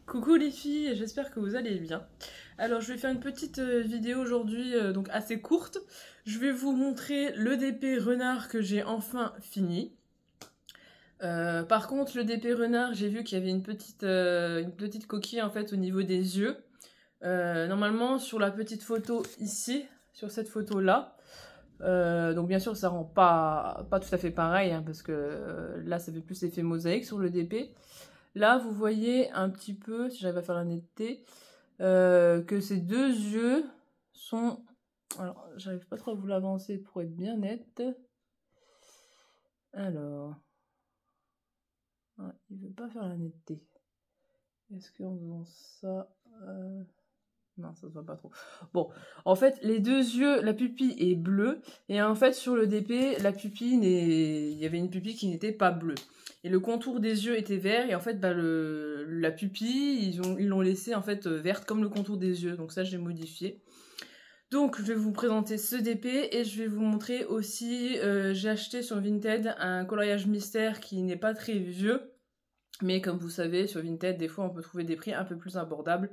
Coucou les filles, j'espère que vous allez bien. Alors je vais faire une petite vidéo aujourd'hui, donc assez courte. Je vais vous montrer le DP renard que j'ai enfin fini. Par contre le DP renard, j'ai vu qu'il y avait une petite coquille en fait au niveau des yeux. Normalement sur la petite photo ici, sur cette photo là, donc bien sûr ça rend pas tout à fait pareil hein, parce que là ça fait plus effet mosaïque sur le DP. Là, vous voyez un petit peu, si j'arrive à faire la netteté, que ces deux yeux sont... Alors, j'arrive pas trop à vous l'avancer pour être bien nette. Alors... Ouais, il veut pas faire la netteté. Est-ce qu'en faisant ça... Non, ça se voit pas trop. Bon, en fait, les deux yeux, la pupille est bleue, et en fait, sur le DP, il y avait une pupille qui n'était pas bleue. Et le contour des yeux était vert, et en fait, bah, la pupille, ils l'ont laissée en fait verte comme le contour des yeux. Donc ça, j'ai modifié. Donc, je vais vous présenter ce DP, et je vais vous montrer aussi, j'ai acheté sur Vinted un coloriage mystère qui n'est pas très vieux, mais comme vous savez, sur Vinted, des fois, on peut trouver des prix un peu plus abordables.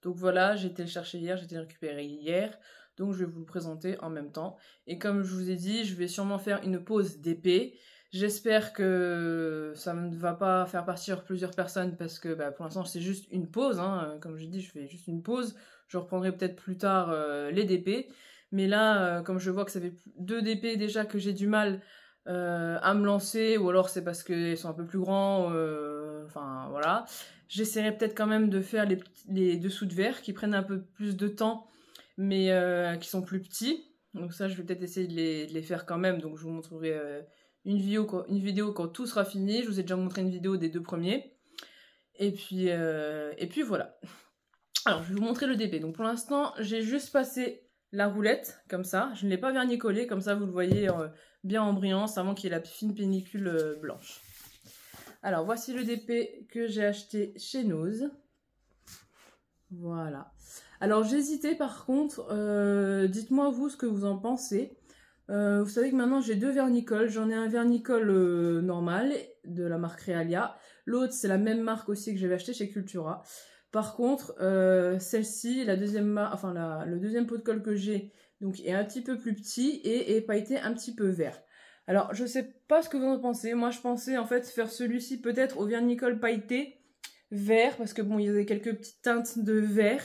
Donc voilà, j'ai été le chercher hier, j'ai été le récupérer hier. Donc je vais vous le présenter en même temps. Et comme je vous ai dit, je vais sûrement faire une pause d'épée. J'espère que ça ne va pas faire partir plusieurs personnes parce que bah, pour l'instant c'est juste une pause. Hein. Comme je dis, je fais juste une pause. Je reprendrai peut-être plus tard les DP. Mais là, comme je vois que ça fait 2 DP déjà que j'ai du mal à me lancer, ou alors c'est parce qu'ils sont un peu plus grands, enfin voilà. J'essaierai peut-être quand même de faire les dessous de verre qui prennent un peu plus de temps, mais qui sont plus petits. Donc ça, je vais peut-être essayer de les faire quand même. Donc je vous montrerai une vidéo quand tout sera fini. Je vous ai déjà montré une vidéo des 2 premiers. Et puis voilà. Alors, je vais vous montrer le DP. Donc pour l'instant, j'ai juste passé la roulette, comme ça. Je ne l'ai pas vernicolé, comme ça vous le voyez bien en brillance avant qu'il y ait la fine pellicule blanche. Alors, voici le DP que j'ai acheté chez Nose. Voilà. Alors, j'hésitais par contre. Dites-moi vous ce que vous en pensez. Vous savez que maintenant j'ai 2 vernicoles. J'en ai un vernicole normal de la marque Realia. L'autre, c'est la même marque aussi que j'avais acheté chez Cultura. Par contre, celle-ci, le deuxième pot de colle que j'ai, donc est un petit peu plus petit et est pailleté un petit peu vert. Alors, je sais pas ce que vous en pensez. Moi, je pensais en fait faire celui-ci peut-être au vernicole pailleté vert, parce que bon, il y avait quelques petites teintes de vert.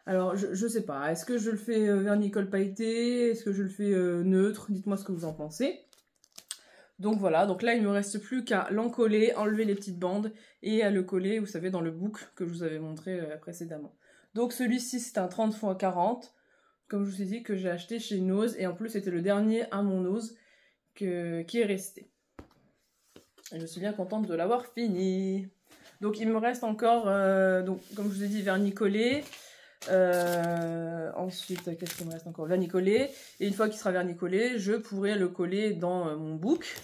Alors, je sais pas. Est-ce que je le fais vernicole pailleté? Est-ce que je le fais neutre? Dites-moi ce que vous en pensez. Donc voilà, donc là il me reste plus qu'à l'encoller, enlever les petites bandes et à le coller, vous savez, dans le book que je vous avais montré précédemment. Donc celui-ci c'est un 30 x 40, comme je vous ai dit, que j'ai acheté chez Nose, et en plus c'était le dernier à mon Nose qui est resté. Et je suis bien contente de l'avoir fini. Donc il me reste encore, donc, comme je vous ai dit, vernicoller. Ensuite, qu'est-ce qu'il me reste encore? Vernicoller. Et une fois qu'il sera vernicolé, je pourrai le coller dans mon book.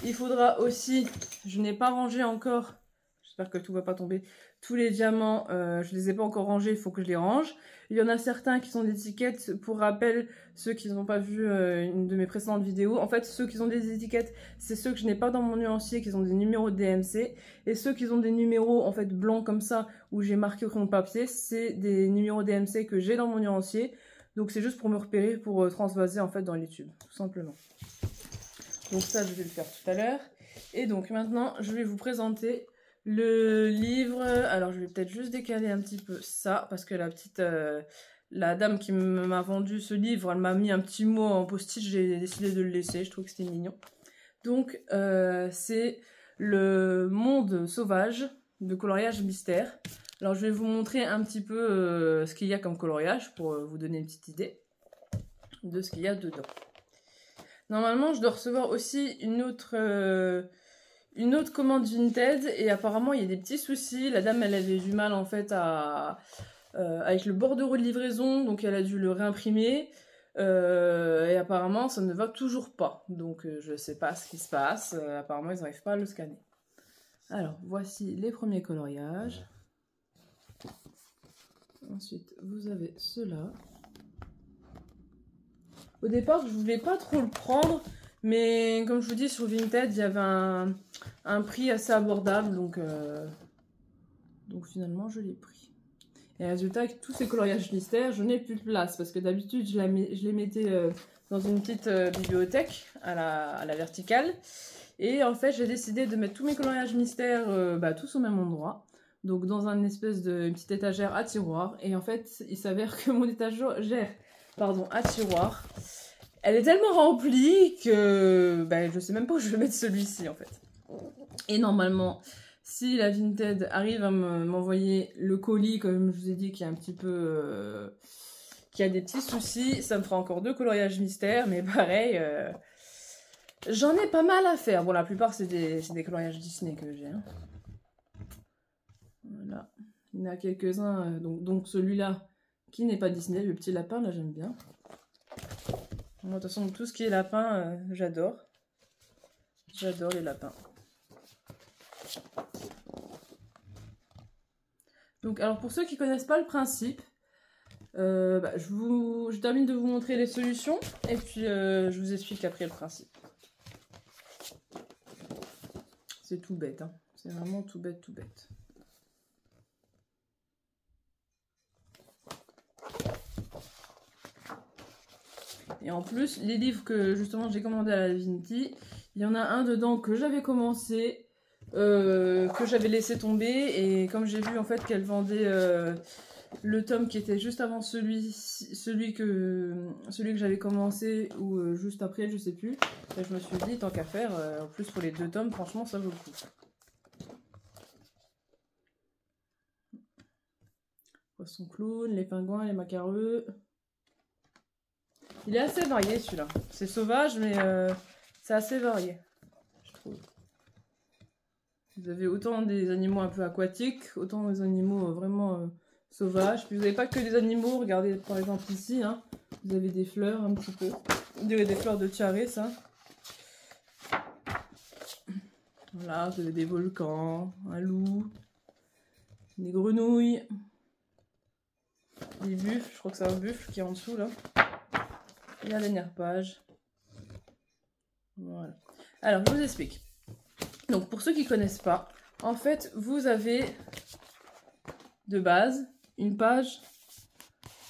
Il faudra aussi, je n'ai pas rangé encore, j'espère que tout va pas tomber, tous les diamants, je les ai pas encore rangés, il faut que je les range. Il y en a certains qui sont des étiquettes, pour rappel, ceux qui n'ont pas vu une de mes précédentes vidéos. En fait, ceux qui ont des étiquettes, c'est ceux que je n'ai pas dans mon nuancier, qui ont des numéros de DMC. Et ceux qui ont des numéros, en fait, blancs comme ça, où j'ai marqué au crayon de papier, c'est des numéros DMC que j'ai dans mon nuancier. Donc c'est juste pour me repérer, pour transvaser, en fait, dans les tubes, tout simplement. Donc ça, je vais le faire tout à l'heure. Et donc maintenant, je vais vous présenter le livre. Alors, je vais peut-être juste décaler un petit peu ça, parce que la dame qui m'a vendu ce livre, elle m'a mis un petit mot en post-it, j'ai décidé de le laisser, je trouve que c'était mignon. Donc, c'est Le Monde Sauvage de coloriage mystère. Alors, je vais vous montrer un petit peu ce qu'il y a comme coloriage, pour vous donner une petite idée de ce qu'il y a dedans. Normalement, je dois recevoir aussi une autre commande Vinted, et apparemment, il y a des petits soucis. La dame, elle avait du mal, en fait, avec le bordereau de livraison, donc elle a dû le réimprimer. Et apparemment, ça ne va toujours pas. Donc, je sais pas ce qui se passe. Apparemment, ils n'arrivent pas à le scanner. Alors, voici les premiers coloriages. Ensuite, vous avez ceux-là. Au départ, je voulais pas trop le prendre, mais comme je vous dis, sur Vinted, il y avait un prix assez abordable, donc Donc finalement, je l'ai pris. Et résultat, avec tous ces coloriages mystères, je n'ai plus de place. Parce que d'habitude, je les mettais dans une petite bibliothèque à la verticale. Et en fait, j'ai décidé de mettre tous mes coloriages mystères tous au même endroit. Donc dans une petite étagère à tiroir. Et en fait, il s'avère que mon étagère à tiroir, elle est tellement remplie que je sais même pas où je vais mettre celui-ci en fait. Et normalement, si la Vinted arrive à m'envoyer le colis, comme je vous ai dit, qui est un petit peu... qui a des petits soucis, ça me fera encore 2 coloriages mystères, mais pareil, j'en ai pas mal à faire. Bon, la plupart, c'est des coloriages Disney que j'ai. Hein. Voilà. Il y en a quelques-uns, donc celui-là, qui n'est pas Disney, le petit lapin, là, j'aime bien. Moi, de toute façon, tout ce qui est lapin, j'adore. J'adore les lapins. Donc, alors pour ceux qui connaissent pas le principe, je termine de vous montrer les solutions et puis je vous explique après le principe. C'est tout bête, hein. C'est vraiment tout bête, tout bête. Et en plus, les livres que justement j'ai commandé à la Vinti, il y en a un dedans que j'avais commencé, que j'avais laissé tomber, et comme j'ai vu en fait qu'elle vendait le tome qui était juste avant celui que j'avais commencé, ou juste après, je sais plus, et je me suis dit, tant qu'à faire, en plus pour les 2 tomes, franchement ça vaut le coup. Poisson clown, les pingouins, les macareux. Il est assez varié celui-là. C'est sauvage, mais c'est assez varié, je trouve. Vous avez autant des animaux un peu aquatiques, autant des animaux vraiment sauvages. Puis vous n'avez pas que des animaux, regardez par exemple ici, hein, vous avez des fleurs un petit peu. On dirait des fleurs de tiare, ça. Voilà, vous avez des volcans, un loup, des grenouilles, des buffles, je crois que c'est un buffle qui est en dessous là. Et la dernière page. Voilà. Alors, je vous explique. Donc, pour ceux qui ne connaissent pas, en fait, vous avez de base une page.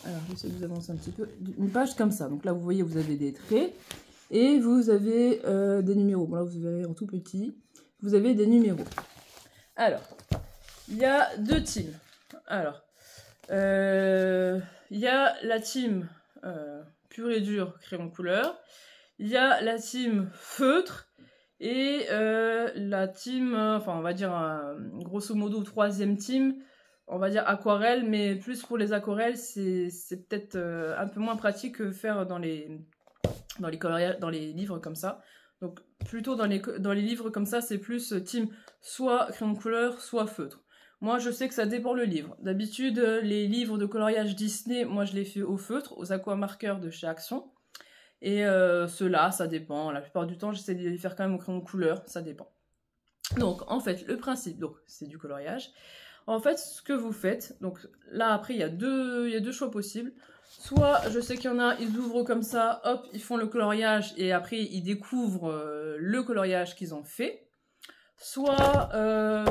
Alors, j'essaie de vous avancer un petit peu. Une page comme ça. Donc là, vous voyez, vous avez des traits. Et vous avez des numéros. Bon, là, vous verrez en tout petit. Vous avez des numéros. Alors, il y a 2 teams. Alors, il y a la team pur et dur crayon couleur. Il y a la team feutre. Et la team, enfin on va dire grosso modo 3e team, on va dire aquarelle, mais plus pour les aquarelles, c'est peut-être un peu moins pratique que faire dans les livres comme ça. Donc plutôt dans les livres comme ça, c'est plus team soit crayon de couleur, soit feutre. Moi je sais que ça dépend le livre. D'habitude les livres de coloriage Disney, moi je les fais au feutre, aux aquamarqueurs de chez Action. Et ceux-là, ça dépend. La plupart du temps, j'essaie de les faire quand même au crayon de couleur, ça dépend. Donc, en fait, le principe, c'est du coloriage. En fait, ce que vous faites, donc là, après, il y a deux choix possibles. Soit, je sais qu'il y en a, ils ouvrent comme ça, hop, ils font le coloriage, et après, ils découvrent le coloriage qu'ils ont fait. Soit,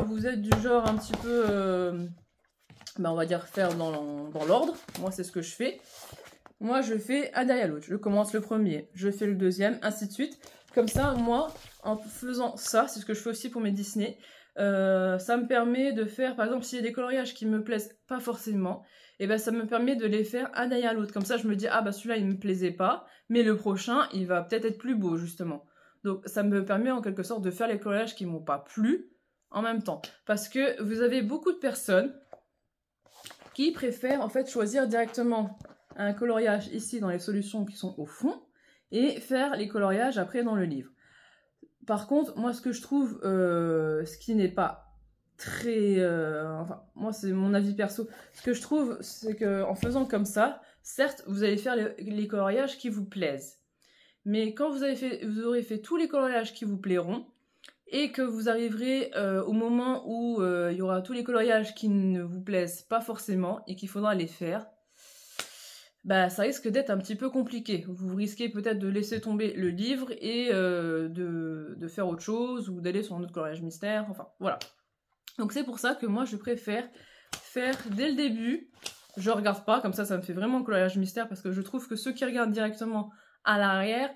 vous êtes du genre un petit peu, on va dire, faire dans l'ordre. Moi, c'est ce que je fais. Moi, je fais un derrière l'autre. Je commence le premier, je fais le deuxième, ainsi de suite. Comme ça, moi, en faisant ça, c'est ce que je fais aussi pour mes Disney, ça me permet de faire, par exemple, s'il y a des coloriages qui me plaisent pas forcément, et ben ça me permet de les faire un derrière l'autre. Comme ça, je me dis, ah bah celui-là, il me plaisait pas, mais le prochain, il va peut-être être plus beau, justement. Donc, ça me permet en quelque sorte de faire les coloriages qui m'ont pas plu en même temps. Parce que vous avez beaucoup de personnes qui préfèrent, en fait, choisir directement un coloriage ici dans les solutions qui sont au fond et faire les coloriages après dans le livre. Par contre, moi ce que je trouve, ce qui n'est pas très... enfin, moi c'est mon avis perso, ce que je trouve c'est qu'en faisant comme ça, certes vous allez faire les coloriages qui vous plaisent, mais quand vous aurez fait tous les coloriages qui vous plairont, et que vous arriverez au moment où il y aura tous les coloriages qui ne vous plaisent pas forcément et qu'il faudra les faire, bah ça risque d'être un petit peu compliqué. Vous risquez peut-être de laisser tomber le livre et de faire autre chose ou d'aller sur un autre coloriage mystère, enfin voilà. Donc c'est pour ça que moi je préfère faire dès le début. Je regarde pas, comme ça me fait vraiment coloriage mystère, parce que je trouve que ceux qui regardent directement à l'arrière,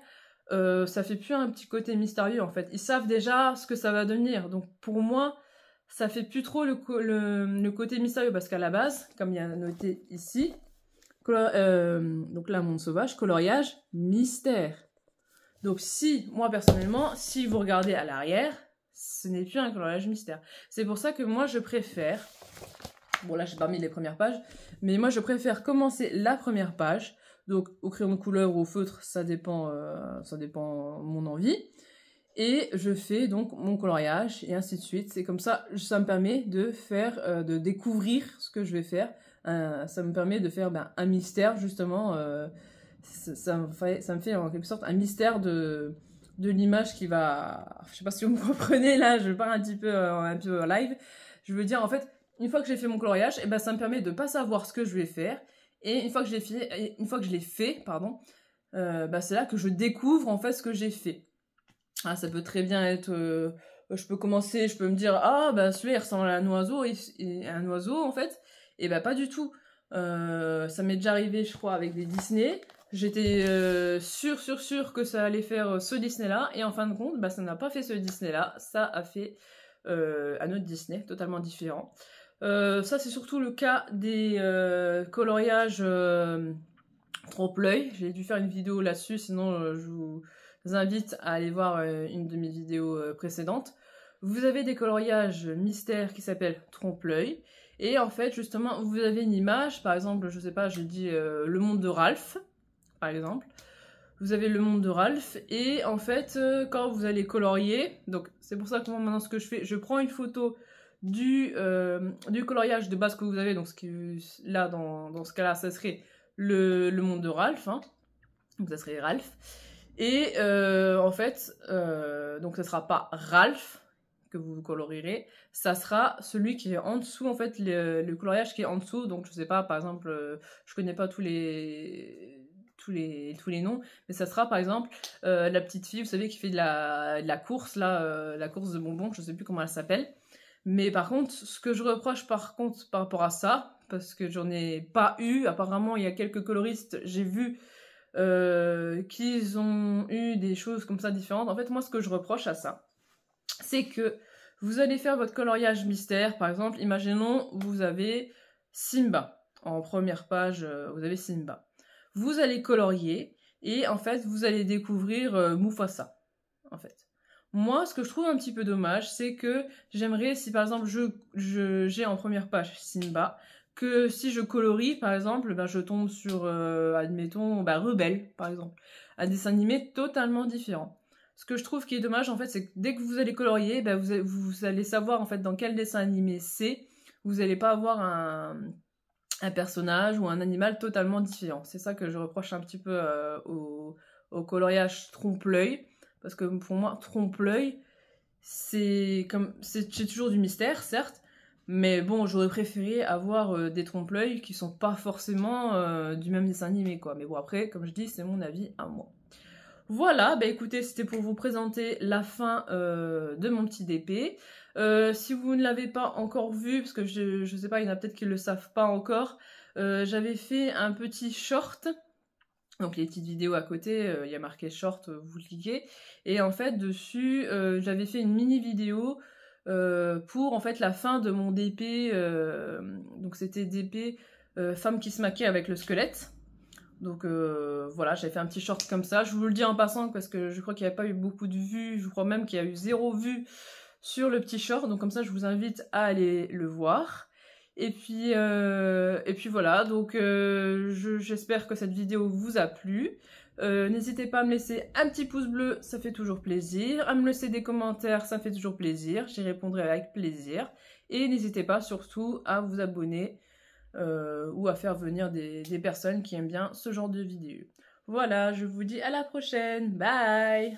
ça fait plus un petit côté mystérieux en fait. Ils savent déjà ce que ça va devenir. Donc pour moi, ça fait plus trop le côté mystérieux, parce qu'à la base, comme il y a noté ici, donc là, monde sauvage, coloriage mystère. Donc si, moi personnellement, si vous regardez à l'arrière, ce n'est plus un coloriage mystère. C'est pour ça que moi je préfère, bon là j'ai pas mis les premières pages, mais moi je préfère commencer la première page, donc au crayon de couleur ou au feutre, ça dépend mon envie, et je fais donc mon coloriage et ainsi de suite. C'est comme ça me permet de faire, de découvrir ce que je vais faire. Ça me permet de faire un mystère justement. Ça me fait en quelque sorte un mystère de l'image qui va... Je sais pas si vous me comprenez là, je pars un petit peu en live. Je veux dire en fait, une fois que j'ai fait mon coloriage, et ça me permet de pas savoir ce que je vais faire. Et une fois que je l'ai fait, pardon, c'est là que je découvre en fait ce que j'ai fait. Ah, ça peut très bien être... je peux commencer, je peux me dire, ah, celui-là, il ressemble à un oiseau, et un oiseau, en fait. Et pas du tout. Ça m'est déjà arrivé, je crois, avec des Disney. J'étais sûre que ça allait faire ce Disney-là. Et en fin de compte, ça n'a pas fait ce Disney-là. Ça a fait un autre Disney, totalement différent. Ça, c'est surtout le cas des coloriages trompe-l'œil. J'ai dû faire une vidéo là-dessus, sinon je vous invite à aller voir une de mes vidéos précédentes. Vous avez des coloriages mystères qui s'appellent trompe-l'œil. Et en fait, justement, vous avez une image, par exemple, je sais pas, j'ai dit le monde de Ralph, par exemple. Vous avez le monde de Ralph, et en fait, quand vous allez colorier, donc c'est pour ça que moi, maintenant, ce que je fais, je prends une photo du coloriage de base que vous avez, donc là, dans ce cas-là, ça serait le monde de Ralph, hein. Donc ça serait Ralph. Et en fait, donc ça sera pas Ralph que vous colorierez, ça sera celui qui est en dessous, en fait, le coloriage qui est en dessous. Donc je sais pas, par exemple, je connais pas tous les noms, mais ça sera par exemple la petite fille, vous savez, qui fait de la course, là, la course de bonbons, je sais plus comment elle s'appelle. Mais par contre, ce que je reproche par rapport à ça, parce que j'en ai pas eu, apparemment il y a quelques coloristes, j'ai vu qu'ils ont eu des choses comme ça différentes. En fait, moi, ce que je reproche à ça, c'est que vous allez faire votre coloriage mystère. Par exemple, imaginons, vous avez Simba. En première page, vous avez Simba. Vous allez colorier et en fait, vous allez découvrir Mufasa. En fait. Moi, ce que je trouve un petit peu dommage, c'est que j'aimerais, si par exemple, j'ai en première page Simba, que si je colorie, par exemple, je tombe sur, admettons, Rebelle, par exemple. Un dessin animé totalement différent. Ce que je trouve qui est dommage, en fait, c'est que dès que vous allez colorier, vous allez savoir, en fait, dans quel dessin animé c'est. Vous n'allez pas avoir un personnage ou un animal totalement différent. C'est ça que je reproche un petit peu au coloriage trompe-l'œil. Parce que pour moi, trompe-l'œil, c'est toujours du mystère, certes. Mais bon, j'aurais préféré avoir des trompe-l'œil qui sont pas forcément du même dessin animé, quoi. Mais bon, après, comme je dis, c'est mon avis à moi. Voilà, écoutez, c'était pour vous présenter la fin de mon petit DP. Si vous ne l'avez pas encore vu, parce que je sais pas, il y en a peut-être qui ne le savent pas encore, j'avais fait un petit short. Donc les petites vidéos à côté, il y a marqué short, vous cliquez. Et en fait, dessus, j'avais fait une mini vidéo pour en fait la fin de mon DP. Donc c'était DP femme qui se maquille avec le squelette. Donc voilà, j'avais fait un petit short comme ça. Je vous le dis en passant parce que je crois qu'il n'y a pas eu beaucoup de vues. Je crois même qu'il y a eu 0 vues sur le petit short. Donc comme ça, je vous invite à aller le voir. Et puis voilà, donc j'espère que cette vidéo vous a plu. N'hésitez pas à me laisser un petit pouce bleu, ça fait toujours plaisir. À me laisser des commentaires, ça fait toujours plaisir. J'y répondrai avec plaisir. Et n'hésitez pas surtout à vous abonner ou à faire venir des personnes qui aiment bien ce genre de vidéos. Voilà, je vous dis à la prochaine. Bye!